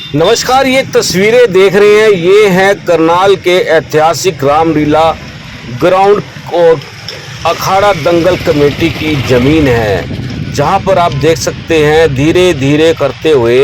नमस्कार, ये तस्वीरें देख रहे हैं, ये हैं करनाल के ऐतिहासिक रामलीला ग्राउंड और अखाड़ा दंगल कमेटी की ज़मीन है, जहां पर आप देख सकते हैं धीरे धीरे करते हुए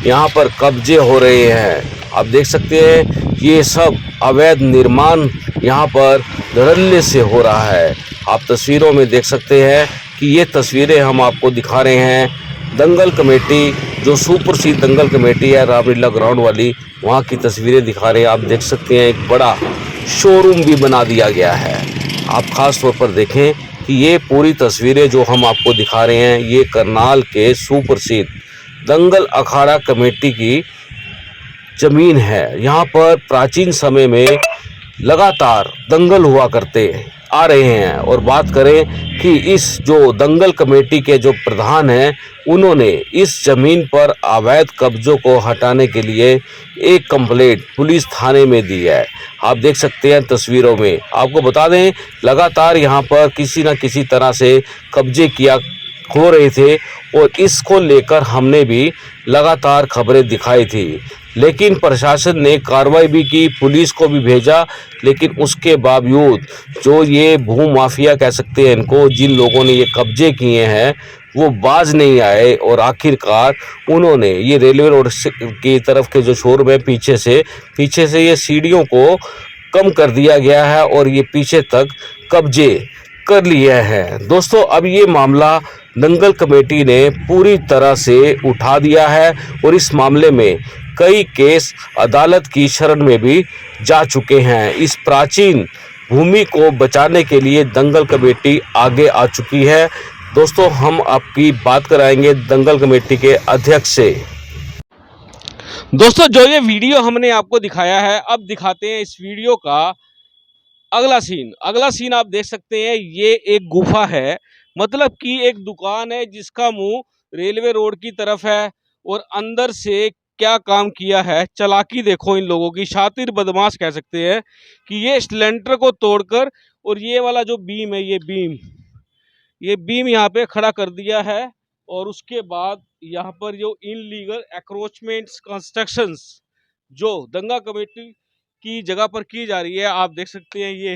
यहां पर कब्जे हो रहे हैं। आप देख सकते हैं ये सब अवैध निर्माण यहां पर धड़ल्ले से हो रहा है। आप तस्वीरों में देख सकते हैं कि ये तस्वीरें हम आपको दिखा रहे हैं दंगल कमेटी, जो सुपर सी दंगल कमेटी है रामलीला ग्राउंड वाली, वहाँ की तस्वीरें दिखा रहे हैं। आप देख सकते हैं एक बड़ा शोरूम भी बना दिया गया है। आप खास तौर पर देखें कि ये पूरी तस्वीरें जो हम आपको दिखा रहे हैं ये करनाल के सुप्रसिद्ध दंगल अखाड़ा कमेटी की जमीन है। यहाँ पर प्राचीन समय में लगातार दंगल हुआ करते आ रहे हैं। और बात करें कि इस जो दंगल कमेटी के जो प्रधान हैं, उन्होंने इस जमीन पर अवैध कब्जों को हटाने के लिए एक कंप्लेंट पुलिस थाने में दी है। आप देख सकते हैं तस्वीरों में। आपको बता दें लगातार यहाँ पर किसी न किसी तरह से कब्जे किया हो रहे थे और इसको लेकर हमने भी लगातार खबरें दिखाई थी, लेकिन प्रशासन ने कार्रवाई भी की, पुलिस को भी भेजा, लेकिन उसके बावजूद जो ये भू माफिया कह सकते हैं इनको, जिन लोगों ने ये कब्जे किए हैं, वो बाज नहीं आए और आखिरकार उन्होंने ये रेलवे रोड की तरफ के जो शोरूम है पीछे से ये सीढ़ियों को कम कर दिया गया है और ये पीछे तक कब्जे कर लिया है। दोस्तों, अब ये मामला दंगल कमेटी ने पूरी तरह से उठा दिया है और इस मामले में कई केस अदालत की शरण में भी जा चुके हैं। इस प्राचीन भूमि को बचाने के लिए दंगल कमेटी आगे आ चुकी है। दोस्तों, हम आपकी बात कराएंगे दंगल कमेटी के अध्यक्ष से। दोस्तों, जो ये वीडियो हमने आपको दिखाया है, अब दिखाते हैं इस वीडियो का अगला सीन आप देख सकते हैं। ये एक गुफा है, मतलब कि एक दुकान है जिसका मुंह रेलवे रोड की तरफ है और अंदर से क्या काम किया है, चालाकी देखो इन लोगों की, शातिर बदमाश कह सकते हैं कि ये सिलेंडर को तोड़कर और ये वाला जो बीम है, ये बीम यहाँ पे खड़ा कर दिया है। और उसके बाद यहाँ पर जो इनलीगल एक्रोचमेंट्स कंस्ट्रक्शंस जो दंगा कमेटी की जगह पर की जा रही है, आप देख सकते हैं ये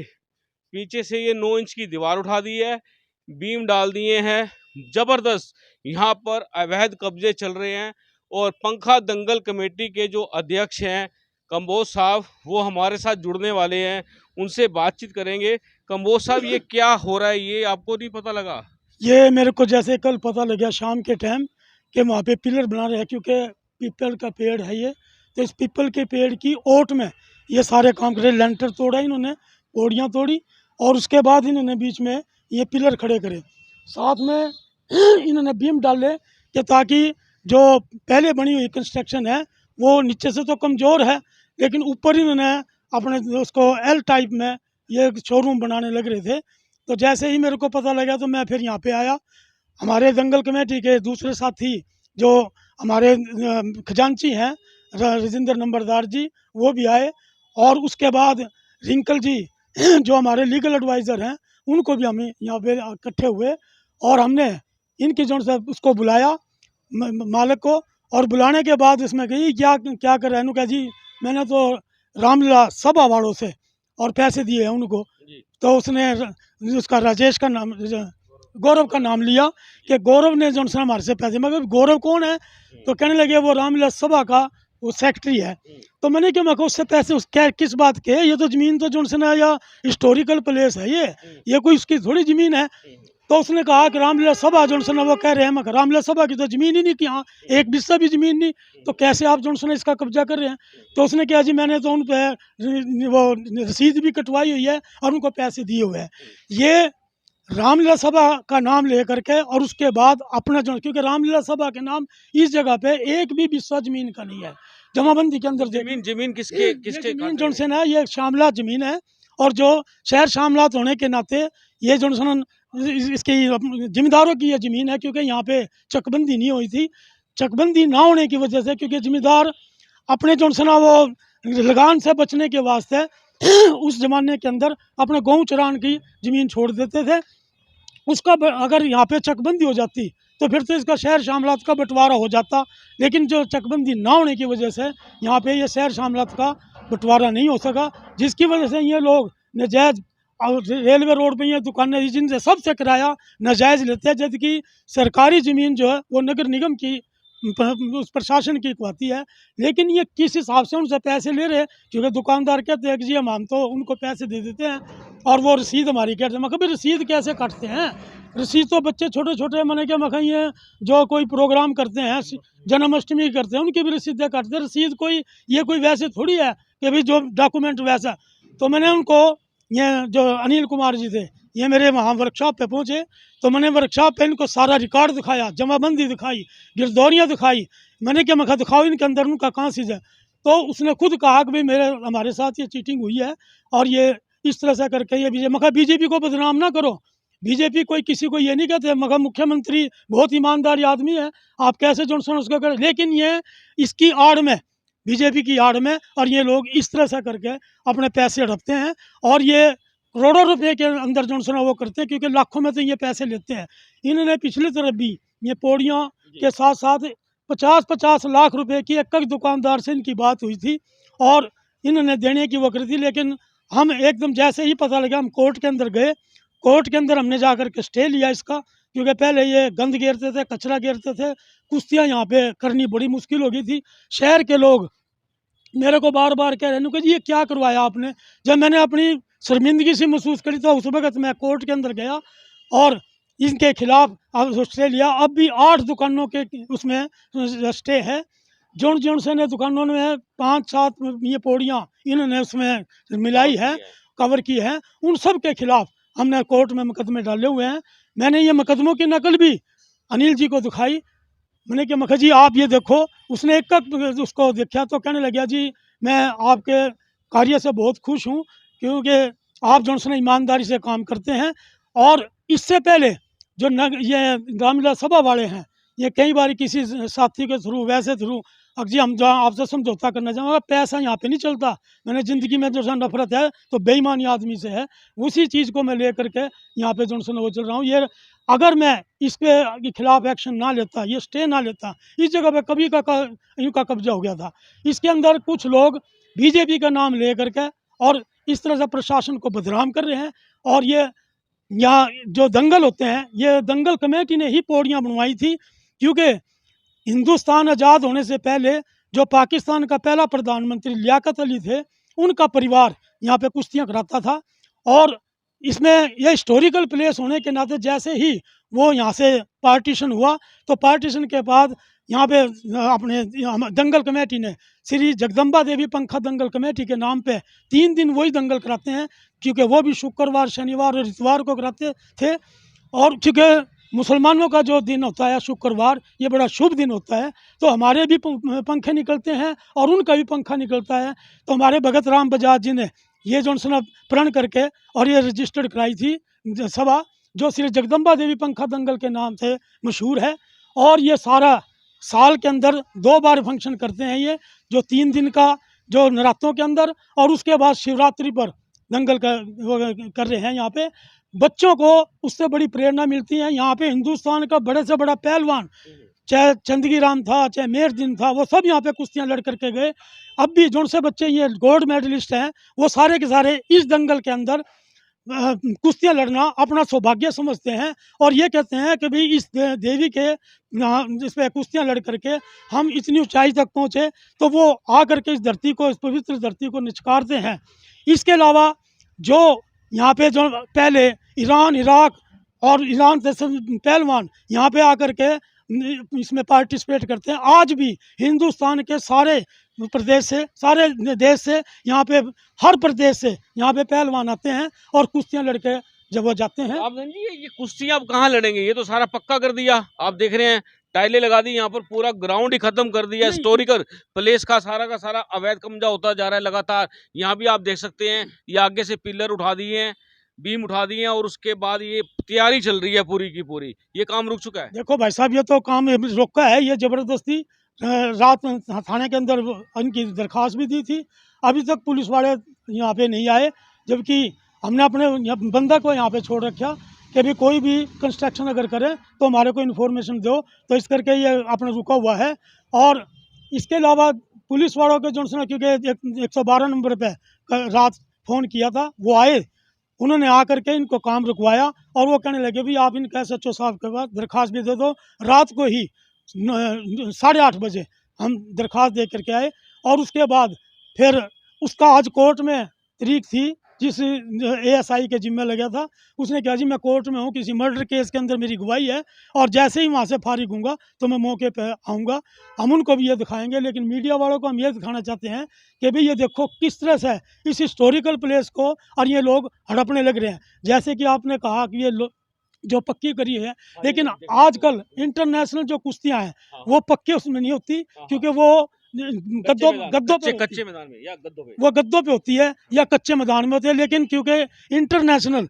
पीछे से ये 9 इंच की दीवार उठा दी है, बीम डाल दिए हैं, जबरदस्त यहाँ पर अवैध कब्जे चल रहे हैं। और पंखा दंगल कमेटी के जो अध्यक्ष हैं कंबोज साहब, वो हमारे साथ जुड़ने वाले हैं, उनसे बातचीत करेंगे। कंबोज साहब, ये क्या हो रहा है, ये आपको नहीं पता लगा? ये मेरे को जैसे कल पता लगा शाम के टाइम कि वहाँ पे पिलर बना रहे हैं, क्योंकि पीपल का पेड़ है ये, तो इस पीपल के पेड़ की ओट में ये सारे काम करे। लेंटर तोड़ा इन्होंने, पौड़ियाँ तोड़ी और उसके बाद इन्होंने बीच में ये पिलर खड़े करे, साथ में इन्होंने बीम डाले कि ताकि जो पहले बनी हुई कंस्ट्रक्शन है वो नीचे से तो कमज़ोर है, लेकिन ऊपर इन्होंने अपने उसको एल टाइप में ये शोरूम बनाने लग रहे थे। तो जैसे ही मेरे को पता लगा तो मैं फिर यहाँ पे आया। हमारे दंगल कमेटी के दूसरे साथी जो हमारे खजांची हैं राजेंद्र नंबरदार जी, वो भी आए, और उसके बाद रिंकल जी जो हमारे लीगल एडवाइज़र हैं, उनको भी हमें यहाँ पे इकट्ठे हुए और हमने इनकी जो से उसको बुलाया मालिक को, और बुलाने के बाद इसमें कही क्या क्या कर रहे हैं, कहा जी मैंने तो रामलीला सभा वालों से और पैसे दिए हैं उनको। तो उसने उसका राजेश का नाम, गौरव का नाम लिया कि गौरव ने जो हमारे से पैसे, मगर गौरव कौन है? तो कहने लगे वो रामलीला सभा का वो सेक्रेटरी है। तो मैंने क्या, मैं उससे पैसे उस क्या किस बात के, ये तो ज़मीन तो जो या हिस्टोरिकल प्लेस है, ये कोई उसकी थोड़ी ज़मीन है। तो उसने कहा कि रामलीला सभा जो वो कह रहे हैं, मगर रामलीला सभा की तो ज़मीन ही नहीं, कि हाँ एक बिस्सा भी ज़मीन नहीं, तो कैसे आप जो इसका कब्जा कर रहे हैं? तो उसने कहा जी मैंने तो उन पर वो रसीद भी कटवाई हुई है और उनको पैसे दिए हुए हैं। ये रामलीला सभा का नाम ले करके, और उसके बाद अपना जो, क्योंकि रामलीला सभा के नाम इस जगह पे एक भी बिस्सा ज़मीन का नहीं है। जमाबंदी के अंदर जमीन किसके जो है ये शामला ज़मीन है, और जो शहर शामलात होने के नाते ये जो इसकी जिम्मेदारों की ये ज़मीन है, क्योंकि यहाँ पे चकबंदी नहीं हुई थी। चकबंदी ना होने की वजह से, क्योंकि ज़मींदार अपने जो ना वो लगान से बचने के वास्ते उस ज़माने के अंदर अपने गेहूँ चरान की ज़मीन छोड़ देते थे। उसका अगर यहाँ पे चकबंदी हो जाती तो फिर तो इसका शहर शामलात का बंटवारा हो जाता। लेकिन जो चकबंदी ना होने की वजह से यहाँ पे ये शहर शामलात का बंटवारा नहीं हो सका, जिसकी वजह से ये लोग नजायज़ और रेलवे रोड पे ये दुकानें जिनसे सबसे किराया नाजायज़ लेते हैं, जबकि सरकारी ज़मीन जो है वो नगर निगम की उस प्रशासन की कहती है। लेकिन ये किस हिसाब से उनसे पैसे ले रहे हैं, क्योंकि दुकानदार कहते हैं कि जी हम तो उनको पैसे दे देते हैं और वो रसीद हमारी कहते हैं। मैं कभी रसीद कैसे काटते हैं? रसीद तो बच्चे छोटे छोटे मैंने क्या मैं ये जो कोई प्रोग्राम करते हैं, जन्माष्टमी करते हैं, उनकी भी रसीदें काटते हैं। रसीद कोई ये कोई वैसे थोड़ी है कि भाई जो डॉक्यूमेंट वैसा। तो मैंने उनको, ये जो अनिल कुमार जी थे, ये मेरे वहाँ वर्कशॉप पे पहुँचे, तो मैंने वर्कशॉप पे इनको सारा रिकॉर्ड दिखाया, जमाबंदी दिखाई, गिरदौरियाँ दिखाई। मैंने क्या मैं दिखाओ इनके अंदर उनका कहाँ चीज़ है। तो उसने खुद कहा कि भाई हमारे साथ ये चीटिंग हुई है और ये इस तरह से करके ये बीजेपी को बदनाम ना करो। बीजेपी कोई किसी को ये नहीं कहते, मगर मुख्यमंत्री बहुत ईमानदार आदमी है, आप कैसे जॉनसन उसको करें। लेकिन ये इसकी आड़ में, बीजेपी की आड़ में, और ये लोग इस तरह से करके अपने पैसे हड़पते हैं और ये करोड़ों रुपए के अंदर जॉनसन वो करते हैं, क्योंकि लाखों में तो ये पैसे लेते हैं। इन्होंने पिछली तरफ भी ये पौड़ियाँ के साथ साथ 50-50 लाख रुपए की एक दुकानदार से इनकी बात हुई थी और इन्होंने देने की वो करी थी। लेकिन हम एकदम जैसे ही पता लगा हम कोर्ट के अंदर गए, कोर्ट के अंदर हमने जाकर के स्टे लिया इसका, क्योंकि पहले ये गंद घेरते थे, कचरा घेरते थे, कुश्तियाँ यहाँ पे करनी बड़ी मुश्किल हो गई थी। शहर के लोग मेरे को बार बार कह रहे हैं कि जी ये क्या करवाया आपने। जब मैंने अपनी शर्मिंदगी से महसूस करी तो उस वक्त मैं कोर्ट के अंदर गया और इनके खिलाफ अब स्टे लिया। अब भी 8 दुकानों के उसमें स्टे है। जोन से ने दुकानों में 5-7 ये पौड़ियाँ इन्होंने उसमें मिलाई है, कवर की है, उन सब के खिलाफ हमने कोर्ट में मुकदमे डाले हुए हैं। मैंने ये मुकदमों की नकल भी अनिल जी को दिखाई। मैंने कहा मखा जी आप ये देखो। उसने एक उसको देखा तो कहने लगा जी मैं आपके कार्य से बहुत खुश हूँ, क्योंकि आप जो है ईमानदारी से काम करते हैं। और इससे पहले जो ये रामलीला सभा वाले हैं, ये कई बार किसी साथी के थ्रू वैसे थ्रू अब जी हम जहाँ आपसे समझौता करना चाहूँगा, पैसा यहाँ पे नहीं चलता। मैंने ज़िंदगी में जो सा नफरत है तो बेईमानी आदमी से है, उसी चीज़ को मैं लेकर के यहाँ पे जो वो चल रहा हूँ। ये अगर मैं इस के खिलाफ एक्शन ना लेता, ये स्टे ना लेता, इस जगह पे कभी का कब्जा हो गया था। इसके अंदर कुछ लोग बीजेपी का नाम ले करके और इस तरह से प्रशासन को बदनाम कर रहे हैं। और ये यहाँ जो दंगल होते हैं, ये दंगल कमेटी ने ही पौड़ियाँ बनवाई थी, क्योंकि हिंदुस्तान आज़ाद होने से पहले जो पाकिस्तान का पहला प्रधानमंत्री लियाकत अली थे, उनका परिवार यहाँ पे कुश्तियाँ कराता था। और इसमें यह हिस्टोरिकल प्लेस होने के नाते जैसे ही वो यहाँ से पार्टीशन हुआ, तो पार्टीशन के बाद यहाँ पे अपने दंगल कमेटी ने श्री जगदम्बा देवी पंखा दंगल कमेटी के नाम पे 3 दिन वही दंगल कराते हैं, क्योंकि वो भी शुक्रवार, शनिवार और इतवार को कराते थे। और क्योंकि मुसलमानों का जो दिन होता है शुक्रवार, ये बड़ा शुभ दिन होता है, तो हमारे भी पंखे निकलते हैं और उनका भी पंखा निकलता है। तो हमारे भगत राम बजाज जी ने ये जो प्रण करके और ये रजिस्टर्ड कराई थी सभा, जो श्री जगदम्बा देवी पंखा दंगल के नाम से मशहूर है। और ये सारा साल के अंदर 2 बार फंक्शन करते हैं, ये जो 3 दिन का जो नवरात्रों के अंदर, और उसके बाद शिवरात्रि पर दंगल कर रहे हैं। यहाँ पे बच्चों को उससे बड़ी प्रेरणा मिलती है। यहाँ पे हिंदुस्तान का बड़े से बड़ा पहलवान, चाहे चंदगी राम था, चाहे मेर दिन था, वो सब यहाँ पे कुश्तियाँ लड़ करके गए। अब भी जो से बच्चे ये गोल्ड मेडलिस्ट हैं, वो सारे के सारे इस दंगल के अंदर कुश्तियाँ लड़ना अपना सौभाग्य समझते हैं और ये कहते हैं कि भाई इस देवी के इस पे कुश्तियाँ लड़ करके हम इतनी ऊंचाई तक पहुँचे, तो वो आ करके इस धरती को, इस पवित्र धरती को निचकारते हैं। इसके अलावा जो यहाँ पे जो पहले ईरान, इराक और ईरान से पहलवान यहाँ पे आकर के इसमें पार्टिसिपेट करते हैं, आज भी हिंदुस्तान के सारे प्रदेश से, सारे देश से, यहाँ पे हर प्रदेश से यहाँ पे पहलवान आते हैं और कुश्तियाँ लड़के जब वो जाते हैं। आप ये कुश्तियाँ अब कहाँ लड़ेंगे? ये तो सारा पक्का कर दिया, आप देख रहे हैं टाइलें लगा दी, यहाँ पर पूरा ग्राउंड ही खत्म कर दिया। हिस्टोरिकल प्लेस का सारा अवैध कब्जा होता जा रहा है लगातार। यहाँ भी आप देख सकते हैं, ये आगे से पिलर उठा दिए हैं, बीम उठा दिए हैं और उसके बाद ये तैयारी चल रही है पूरी की पूरी। ये काम रुक चुका है। देखो भाई साहब, ये तो काम रोका है। ये जबरदस्ती रात थाने के अंदर इनकी दरख्वास्त भी दी थी, अभी तक पुलिस वाले यहाँ पे नहीं आए, जबकि हमने अपने बंदा को यहाँ पे छोड़ रखा कि भी कोई भी कंस्ट्रक्शन अगर करे तो हमारे को इन्फॉर्मेशन दो, तो इस करके ये अपना रुका हुआ है। और इसके अलावा पुलिस वालों के जो है, क्योंकि 112 नंबर पे रात फ़ोन किया था, वो आए, उन्होंने आकर के इनको काम रुकवाया और वो कहने लगे भी आप इनका SHO साहब के पास दरख्वास्त भी दे दो। रात को ही 8:30 बजे हम दरख्वास्त दे करके आए और उसके बाद फिर उसका आज कोर्ट में तारीख थी, जिस ASI के जिम्मे लगा था, उसने कहा जी मैं कोर्ट में हूँ, किसी मर्डर केस के अंदर मेरी गवाही है और जैसे ही वहाँ से फारिग हूँगा तो मैं मौके पे आऊँगा। हम उनको भी ये दिखाएंगे, लेकिन मीडिया वालों को हम ये दिखाना चाहते हैं कि भाई ये देखो किस तरह से इस हिस्टोरिकल प्लेस को और ये लोग हड़पने लग रहे हैं। जैसे कि आपने कहा कि ये जो पक्की करी है, लेकिन आजकल इंटरनेशनल जो कुश्तियाँ हैं वो पक्के उसमें नहीं होती, क्योंकि वो गद्दों पे कच्चे मैदान में या गद्दों पे, वो गद्दों पे होती है या कच्चे मैदान में होती है। लेकिन क्योंकि इंटरनेशनल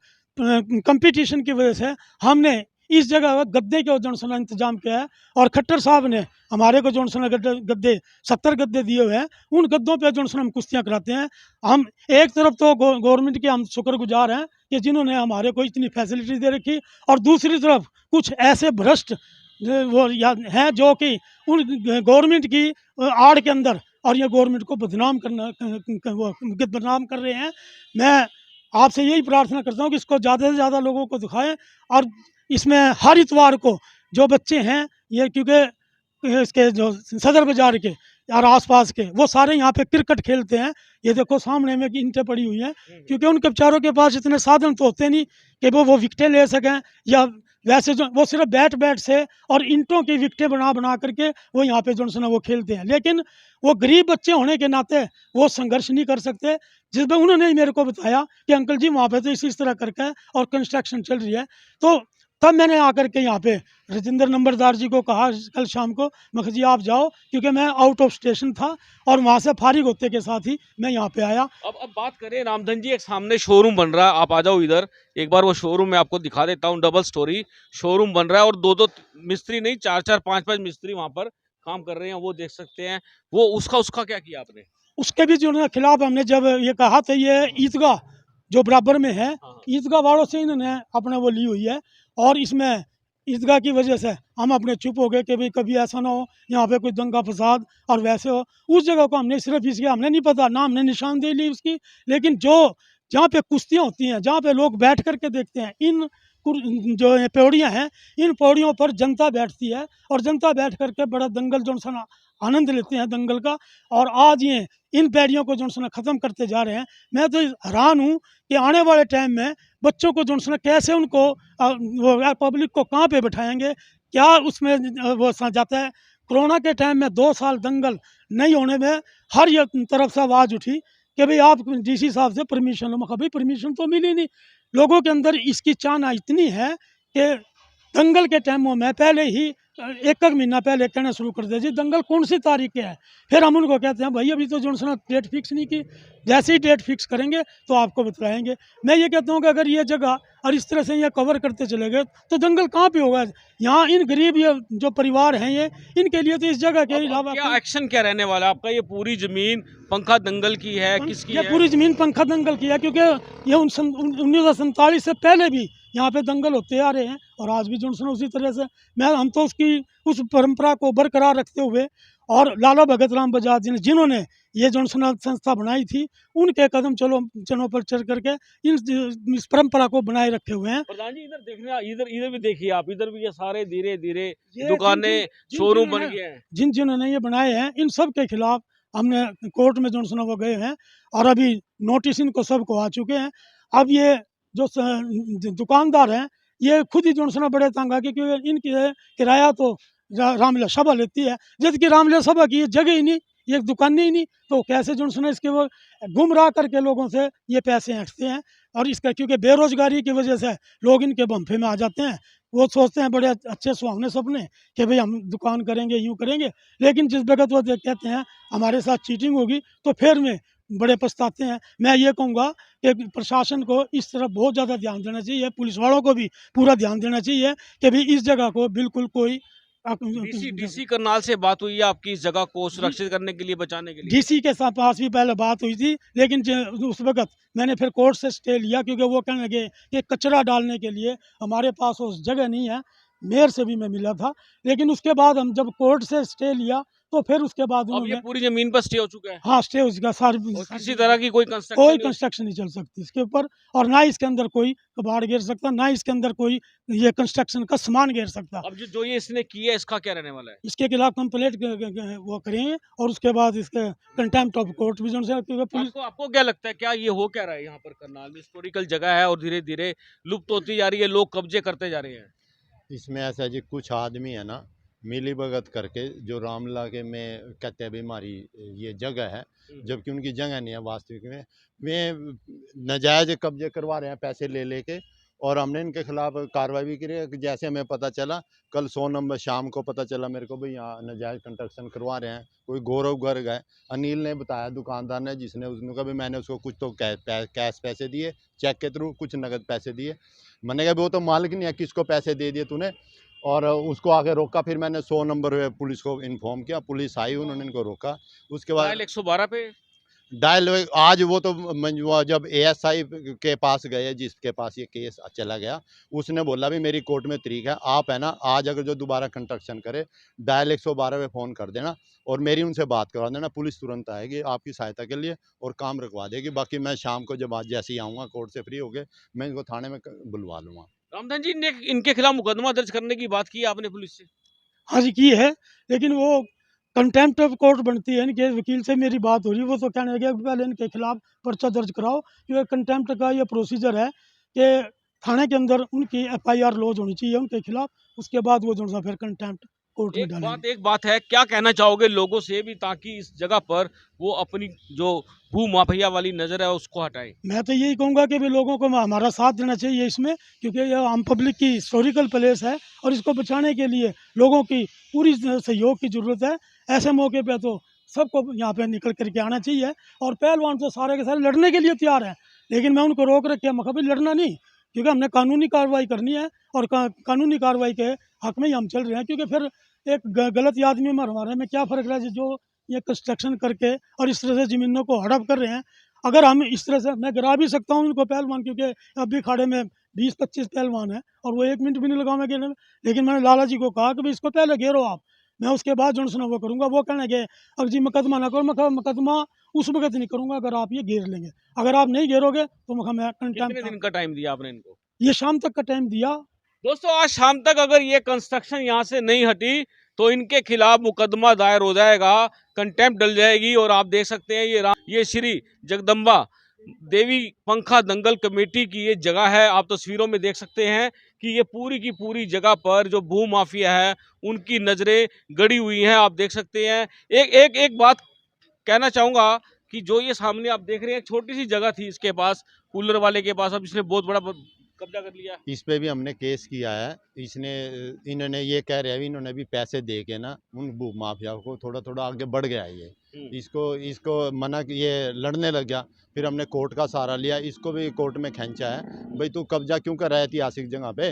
कंपटीशन की वजह से हमने इस जगह गद्दे के जो है इंतजाम किया है और खट्टर साहब ने हमारे को जो है गद्दे 70 गद्दे दिए हुए हैं, उन गद्दों पे जो है हम कुश्तियाँ कराते हैं। हम एक तरफ तो गवर्नमेंट के हम शुक्रगुजार हैं कि जिन्होंने हमारे को इतनी फैसिलिटी दे रखी, और दूसरी तरफ कुछ ऐसे भ्रष्ट वो हैं जो कि उन गवर्नमेंट की आड़ के अंदर और ये गवर्नमेंट को बदनाम बदनाम कर रहे हैं। मैं आपसे यही प्रार्थना करता हूँ कि इसको ज़्यादा से ज़्यादा लोगों को दिखाएं, और इसमें हर इतवार को जो बच्चे हैं ये, क्योंकि इसके जो सदर बाज़ार के और आसपास के वो सारे यहाँ पे क्रिकेट खेलते हैं। ये देखो सामने में ईंटें पड़ी हुई हैं, क्योंकि उनके बेचारों के पास इतने साधन तो होते नहीं कि वो विकेटें ले सकें, या वैसे जो वो सिर्फ बैट से और ईंटों की विकेटें बना करके वो यहाँ पे जो है वो खेलते हैं। लेकिन वो गरीब बच्चे होने के नाते वो संघर्ष नहीं कर सकते, जिसमें उन्होंने मेरे को बताया कि अंकल जी वहाँ पे तो इस तरह करके और कंस्ट्रक्शन चल रही है। तो तब मैंने आकर के यहाँ पे राजेंद्र नंबरदार जी को कहा कल शाम को, मैं कहा जी आप जाओ, क्योंकि मैं आउट ऑफ स्टेशन था और वहाँ से फारिग होते के साथ ही मैं यहाँ पे आया। अब बात करें रामधन जी, एक सामने शोरूम बन रहा है, आप आ जाओ इधर, एक बार वो शोरूम मैं आपको दिखा देता हूँ। डबल स्टोरी शोरूम बन रहा है और दो मिस्त्री नहीं, 4-4 5-5 मिस्त्री वहाँ पर काम कर रहे हैं, वो देख सकते हैं। वो उसका क्या किया आपने? उसके भी जो है खिलाफ हमने जब ये कहा था, ये ईदगाह जो बराबर में है, ईदगाह वालों से इन्होंने अपने वो ली हुई है, और इसमें ईदगाह की वजह से हम अपने चुप हो गए कि भाई कभी ऐसा ना हो यहाँ पे कोई दंगा फसाद और वैसे हो। उस जगह को हमने सिर्फ इसलिए हमने नहीं पता ना, हमने निशानदेही ली उसकी, लेकिन जहाँ पे कुश्तियाँ होती हैं, जहाँ पे लोग बैठ कर के देखते हैं, इन जो ये पौड़ियाँ हैं, इन पौड़ियों पर जनता बैठती है और जनता बैठ कर के बड़ा दंगल जो है आनंद लेते हैं दंगल का। और आज ये इन पैड़ियों को जो है ख़त्म करते जा रहे हैं। मैं तो हैरान हूँ कि आने वाले टाइम में बच्चों को जो है कैसे उनको वो पब्लिक को कहाँ पे बैठाएंगे, क्या उसमें वो जाता है। कोरोना के टाइम में 2 साल दंगल नहीं होने में हर ये तरफ से आवाज़ उठी कि भाई आप DC साहब से परमिशन लो। मैं भाई परमिशन तो मिली नहीं। लोगों के अंदर इसकी चाहना इतनी है कि दंगल के टाइमों में पहले ही 1 महीना पहले कहना शुरू कर दे जी दंगल कौन सी तारीख के है। फिर हम उनको कहते हैं भाई अभी तो जो है डेट फिक्स नहीं की, जैसे ही डेट फिक्स करेंगे तो आपको बताएंगे। मैं ये कहता हूँ कि अगर ये जगह और इस तरह से ये कवर करते चले गए तो दंगल कहाँ पे होगा। यहाँ इन गरीब ये जो परिवार हैं ये, इनके लिए तो इस जगह के अलावा क्या एक्शन क्या रहने वाला आपका? ये पूरी जमीन पंखा दंगल की है, किसकी ये पूरी ज़मीन पंखा दंगल की है, क्योंकि ये 1947 से पहले भी यहाँ पे दंगल होते आ रहे हैं और आज भी जो है उसी तरह से हम तो उस परंपरा को बरकरार रखते हुए, और लाला भगत राम बजाज जी ने जिन्होंने ये जो संस्था बनाई थी, उनके कदम चलों पर चल करके इस परंपरा को बनाए रखे हुए हैं। प्रधान जी इधर देखना, इधर भी देखिए आप, इधर भी ये सारे धीरे धीरे दुकानें शोरूम बन गए हैं। जिन्होंने ये बनाए हैं इन सब के खिलाफ हमने कोर्ट में जो वो गए हैं और अभी नोटिस इनको सबको आ चुके हैं। अब ये जो दुकानदार हैं ये खुद ही जो है बड़े तंग आके, क्योंकि इनकी किराया तो रामलीला सभा लेती है, जबकि रामलीला सभा की ये जगह ही नहीं, ये दुकानें ही नहीं, तो कैसे जो है इसके वो गुमराह करके लोगों से ये पैसे हटते हैं। और इसका क्योंकि बेरोजगारी की वजह से लोग इनके बम्फे में आ जाते हैं, वो सोचते हैं बड़े अच्छे सुहावने सपने कि भाई हम दुकान करेंगे यूँ करेंगे, लेकिन जिस वक्त वो कहते हैं हमारे साथ चीटिंग होगी तो फिर में बड़े पछताते हैं। मैं ये कहूँगा कि प्रशासन को इस तरफ बहुत ज़्यादा ध्यान देना चाहिए, पुलिस वालों को भी पूरा ध्यान देना चाहिए कि भाई इस जगह को बिल्कुल कोई डीसी करनाल से बात हुई है आपकी इस जगह को सुरक्षित करने के लिए, बचाने के लिए? डीसी के साथ पास भी पहले बात हुई थी, लेकिन उस वक्त मैंने फिर कोर्ट से स्टे लिया, क्योंकि वो कहने लगे कि कचरा डालने के लिए हमारे पास उस जगह नहीं है। मेयर से भी मैं मिला था, लेकिन उसके बाद हम जब कोर्ट से स्टे लिया तो फिर उसके बाद अब ये उन्होंने, पूरी जमीन पर स्टे हो चुका है हाँ, स्टे उसका और किसी तरह की कोई कोई कंस्ट्रक्शन कंस्ट्रक्शन नहीं चल सकती इसके ऊपर, और ना इसके अंदर कोई कबाड़ गिर सकता, ना इसके अंदर कोई ये कंस्ट्रक्शन का सामान गिर सकता। अब जो ये इसने किया है इसका क्या रहने वाला है? इसके खिलाफ कंप्लेंट वो करेंगे, और उसके बाद इसके कंटेम्प्ट ऑफ कोर्ट भी जो है, क्योंकि पुलिस। आपको क्या लगता है, क्या ये हो क्या रहा है यहाँ पर? करनाल में हिस्टोरिकल जगह है और धीरे धीरे लुप्त होती जा रही है, लोग कब्जे करते जा रहे हैं। इसमें ऐसा जी कुछ आदमी है ना, मिली भगत करके, जो रामला के में कहते हैं भी हमारी ये जगह है, जबकि उनकी जगह नहीं है वास्तविक में। वे नाजायज कब्जे करवा रहे हैं पैसे ले लेके, और हमने इनके खिलाफ कार्रवाई भी की है। जैसे हमें पता चला कल 100 नंबर शाम को पता चला मेरे को, भाई यहाँ नाजायज कंस्ट्रक्शन करवा रहे हैं, कोई गौरव गर्ग है, अनिल ने बताया, दुकानदार ने, जिसने उसने कहा भी मैंने उसको कुछ तो कैश पैसे दिए, चेक के थ्रू, कुछ नगद पैसे दिए। मैंने कहा वो तो मालिक नहीं है, किसको पैसे दे दिए तूने? और उसको आगे रोका। फिर मैंने 100 नंबर पे पुलिस को इन्फॉर्म किया, पुलिस आई, उन्होंने इनको रोका। उसके बाद 112 पे डायल आज वो तो वो जब एएसआई के पास गए, जिसके पास ये केस चला गया, उसने बोला भी मेरी कोर्ट में तरीक है, आप है ना आज अगर जो दोबारा कंस्ट्रक्शन करे डायल 112 पे फ़ोन कर देना और मेरी उनसे बात करवा देना, पुलिस तुरंत आएगी आपकी सहायता के लिए और काम रुकवा देगी। बाकी मैं शाम को जब आज जैसे ही आऊँगा कोर्ट से फ्री होके, मैं इनको थाने में बुलवा लूँगा। रामधन जी ने इनके खिलाफ मुकदमा दर्ज करने की बात की है आपने पुलिस से? हाँ जी, की है, लेकिन वो कंटेम्प्ट ऑफ कोर्ट बनती है। इनके वकील से मेरी बात हो रही है, वो तो कहने लगे कि पहले इनके खिलाफ पर्चा दर्ज कराओ, क्योंकि कंटेम्प्ट का ये प्रोसीजर है कि थाने के अंदर उनकी एफआईआर लॉन्च होनी चाहिए उनके खिलाफ, उसके बाद वो जो सा फिर कंटेम्प्ट कोर्ट में डालेंगे। एक बात है, क्या कहना चाहोगे लोगों से भी, ताकि इस जगह पर वो अपनी जो भू माफिया वाली नजर है उसको हटाए? मैं तो यही कहूँगा कि भी लोगों को हमारा साथ देना चाहिए इसमें, क्योंकि यह आम पब्लिक की हिस्टोरिकल प्लेस है और इसको बचाने के लिए लोगों की पूरी सहयोग की ज़रूरत है। ऐसे मौके पे तो सबको यहाँ पे निकल करके आना चाहिए, और पहलवान तो सारे के सारे लड़ने के लिए तैयार हैं, लेकिन मैं उनको रोक रखे, मैं कभी लड़ना नहीं, क्योंकि हमने कानूनी कार्रवाई करनी है, और कानूनी कार्रवाई के हक में ही हम चल रहे हैं। क्योंकि फिर एक गलत आदमी में हमारे में क्या फ़र्क है, जो ये कंस्ट्रक्शन करके और इस तरह से ज़मीनों को हड़प कर रहे हैं। अगर हम इस तरह से, मैं गिरा भी सकता हूँ इनको पहलवान, क्योंकि अब भी खाड़े में 20-25 पहलवान हैं और वो 1 मिनट भी नहीं लगाऊंगा घेरने में, लेकिन मैंने लाला जी को कहा कि भाई इसको पहले घेरो आप, मैं उसके बाद जो सुना वो करूँगा। वो कहने लगे अब जी मुकदमा ना करो, मैं कहा मुकदमा उस वक्त नहीं करूँगा अगर आप ये घेर लेंगे, अगर आप नहीं घेरोगे तो मैं कितने दिन का टाइम दिया आपने इनको? ये शाम तक का टाइम दिया। दोस्तों आज शाम तक अगर ये कंस्ट्रक्शन यहाँ से नहीं हटी तो इनके खिलाफ मुकदमा दायर हो जाएगा, कंटेम्प्ट डल जाएगी। और आप देख सकते हैं ये श्री जगदम्बा देवी पंखा दंगल कमेटी की ये जगह है। आप तस्वीरों में देख सकते हैं कि ये पूरी की पूरी जगह पर जो भू माफिया है उनकी नजरें गड़ी हुई हैं। आप देख सकते हैं। एक बात कहना चाहूंगा कि जो ये सामने आप देख रहे हैं, छोटी सी जगह थी इसके पास, कूलर वाले के पास, अब इसने बहुत बड़ा कब्जा कर लिया। इस पे भी हमने केस किया है। इन्होंने ये कह रहे हैं, इन्होंने भी पैसे दे के ना उन भू माफिया को थोड़ा थोड़ा आगे बढ़ गया ये, इसको मना, ये लड़ने लग गया। फिर हमने कोर्ट का सहारा लिया, इसको भी कोर्ट में खींचा है, भाई तू कब्जा क्यों कर रहा है ऐतिहासिक जगह पे।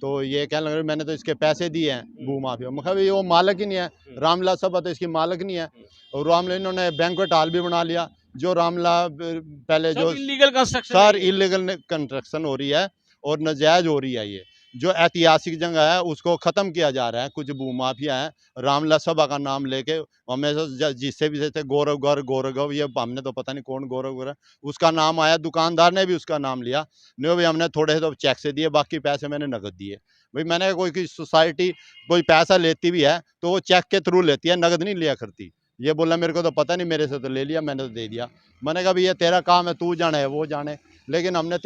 तो ये कहने लग रहे मैंने तो इसके पैसे दिए हैं भू माफिया। मैं कहा वो मालिक ही नहीं है, रामला सभा तो इसकी मालिक नहीं है। और रामला इन्होंने बैंक्वेट हॉल भी बना लिया, जो रामला पहले जो illegal construction, sir illegal construction हो रही है और नाजायज हो रही है। ये जो ऐतिहासिक जगह है उसको ख़त्म किया जा रहा है। कुछ भूमाफिया है, रामला सभा का नाम लेके हमेशा जिससे भी जैसे गौरव ये हमने तो पता नहीं कौन गौरव उसका नाम आया, दुकानदार ने भी उसका नाम लिया। नहीं भाई हमने थोड़े से तो चेक से दिए, बाकी पैसे मैंने नगद दिए। भाई मैंने कोई सोसाइटी कोई पैसा लेती भी है तो वो चेक के थ्रू लेती है, नगद नहीं लिया करती। ये बोला मेरे को तो पता नहीं, मेरे से तो ले लिया, मैंने तो दे दिया। मैंने कहा भाई ये तेरा काम है, तू जाने है वो जाने, लेकिन हमने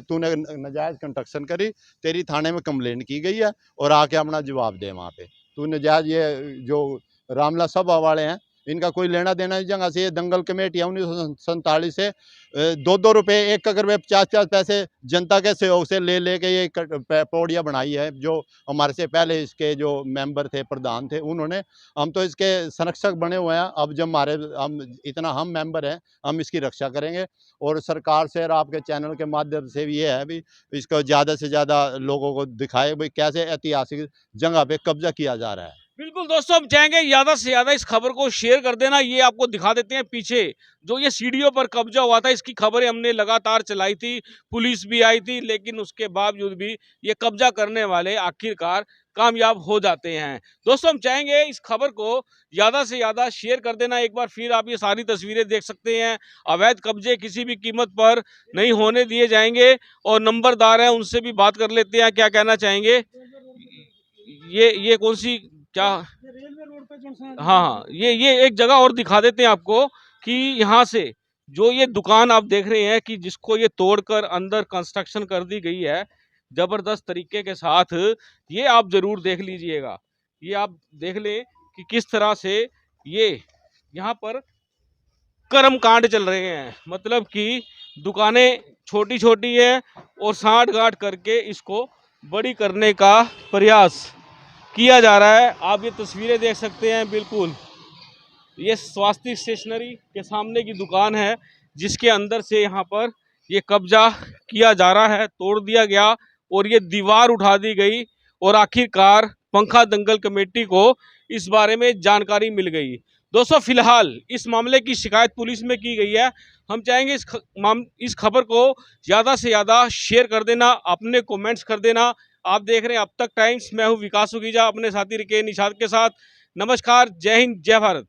तूने नाजायज़ कंस्ट्रक्शन करी, तेरी थाने में कंप्लेंट की गई है और आके अपना जवाब दे वहाँ पे। तू नाजायज़ ये जो रामला सभा वाले हैं इनका कोई लेना देना नहीं जगह से। ये दंगल कमेटियाँ 1947 से 2-2 रुपये एक अगर वे 50-50 पैसे जनता के सहयोग से ले के ये पौड़ियाँ बनाई है। जो हमारे से पहले इसके जो मेंबर थे, प्रधान थे, उन्होंने, हम तो इसके संरक्षक बने हुए हैं। अब जब हम मेंबर हैं, हम इसकी रक्षा करेंगे। और सरकार से और आपके चैनल के माध्यम से भी ये है भी इसको ज़्यादा से ज़्यादा लोगों को दिखाए भाई कैसे ऐतिहासिक जगह पे कब्जा किया जा रहा है। बिल्कुल दोस्तों, हम चाहेंगे ज़्यादा से ज़्यादा इस खबर को शेयर कर देना। ये आपको दिखा देते हैं पीछे जो ये सीढ़ियों पर कब्जा हुआ था, इसकी खबरें हमने लगातार चलाई थी, पुलिस भी आई थी, लेकिन उसके बावजूद भी ये कब्जा करने वाले आखिरकार कामयाब हो जाते हैं। दोस्तों, हम चाहेंगे इस खबर को ज़्यादा से ज़्यादा शेयर कर देना। एक बार फिर आप ये सारी तस्वीरें देख सकते हैं। अवैध कब्जे किसी भी कीमत पर नहीं होने दिए जाएंगे। और नंबरदार हैं, उनसे भी बात कर लेते हैं, क्या कहना चाहेंगे। ये कौन सी क्या, रेलवे रोड पे जो सा- हाँ, ये एक जगह और दिखा देते हैं आपको कि यहाँ से जो ये दुकान आप देख रहे हैं कि जिसको ये तोड़कर अंदर कंस्ट्रक्शन कर दी गई है जबरदस्त तरीके के साथ, ये आप जरूर देख लीजिएगा। ये आप देख लें कि किस तरह से ये यहाँ पर कर्म कांड चल रहे हैं। मतलब कि दुकानें छोटी छोटी है और साठ गांठ करके इसको बड़ी करने का प्रयास किया जा रहा है। आप ये तस्वीरें देख सकते हैं। बिल्कुल ये स्वास्तिक स्टेशनरी के सामने की दुकान है जिसके अंदर से यहाँ पर ये कब्जा किया जा रहा है, तोड़ दिया गया और ये दीवार उठा दी गई। और आखिरकार पंखा दंगल कमेटी को इस बारे में जानकारी मिल गई। दोस्तों, फिलहाल इस मामले की शिकायत पुलिस में की गई है। हम चाहेंगे इस खबर को ज़्यादा से ज़्यादा शेयर कर देना, अपने कमेंट्स कर देना। आप देख रहे हैं अब तक टाइम्स, मैं हूं विकास सुगीजा अपने साथी रिके निषाद के साथ। नमस्कार, जय हिंद, जय भारत।